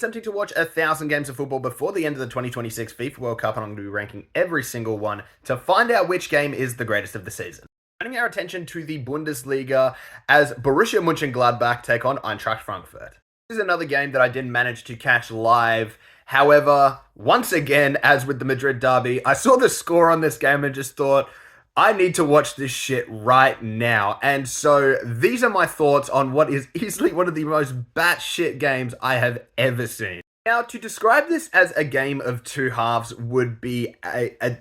Attempting to watch 1,000 games of football before the end of the 2026 FIFA World Cup, and I'm going to be ranking every single one to find out which game is the greatest of the season. Turning our attention to the Bundesliga as Borussia Monchengladbach take on Eintracht Frankfurt. This is another game that I didn't manage to catch live. However, once again, as with the Madrid derby, I saw the score on this game and just thought, I need to watch this shit right now. And so these are my thoughts on what is easily one of the most batshit games I have ever seen. Now, to describe this as a game of two halves would be a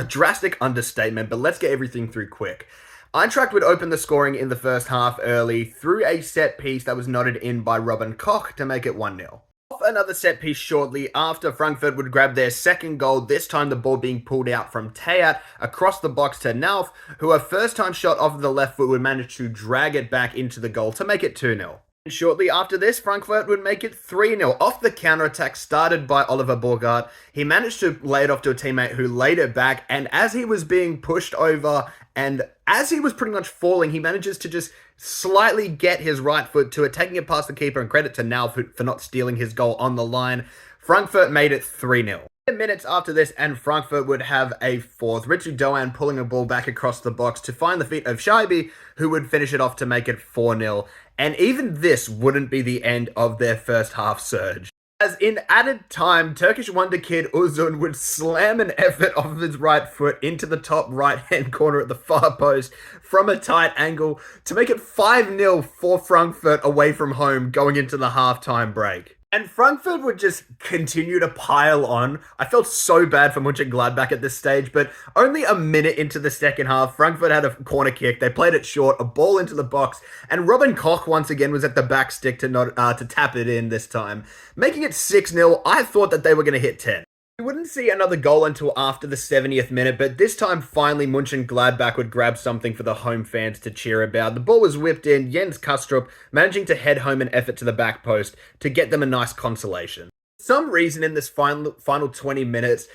drastic understatement, but let's get everything through quick. Eintracht would open the scoring in the first half early through a set piece that was nodded in by Robin Koch to make it 1-0. Off another set piece shortly after, Frankfurt would grab their second goal, this time the ball being pulled out from Tayat across the box to Nauf, who a first time shot off the left foot would manage to drag it back into the goal to make it 2-0. And shortly after this, Frankfurt would make it 3-0 off the counter-attack started by Oliver Burghardt. He managed to lay it off to a teammate who laid it back, and as he was being pushed over and as he was pretty much falling, he manages to just slightly get his right foot to it, taking it past the keeper, and credit to Nauf for not stealing his goal on the line. Frankfurt made it 3-0. Minutes after this, and Frankfurt would have a fourth. Richard Doan pulling a ball back across the box to find the feet of Scheibe, who would finish it off to make it 4-0. And even this wouldn't be the end of their first half surge. As in added time, Turkish wonder kid Uzun would slam an effort off of his right foot into the top right-hand corner at the far post from a tight angle to make it 5-0 for Frankfurt away from home going into the halftime break. And Frankfurt would just continue to pile on. I felt so bad for Monchengladbach at this stage, but only a minute into the second half, Frankfurt had a corner kick. They played it short, a ball into the box, and Robin Koch once again was at the back stick to tap it in this time. Making it 6-0, I thought that they were going to hit 10. We wouldn't see another goal until after the 70th minute, but this time finally Monchengladbach would grab something for the home fans to cheer about. The ball was whipped in, Jens Kastrup managing to head home an effort to the back post to get them a nice consolation. For some reason in this final 20 minutes,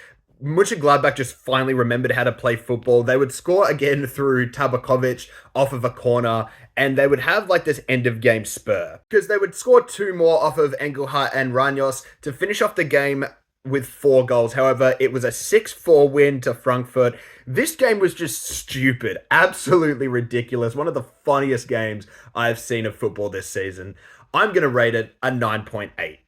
Monchengladbach just finally remembered how to play football. They would score again through Tabakovic off of a corner, and they would have like this end of game spur, because they would score two more off of Engelhardt and Ranios to finish off the game with 4 goals. However, it was a 6-4 win to Frankfurt. This game was just stupid, absolutely ridiculous. One of the funniest games I've seen of football this season. I'm going to rate it a 9.8.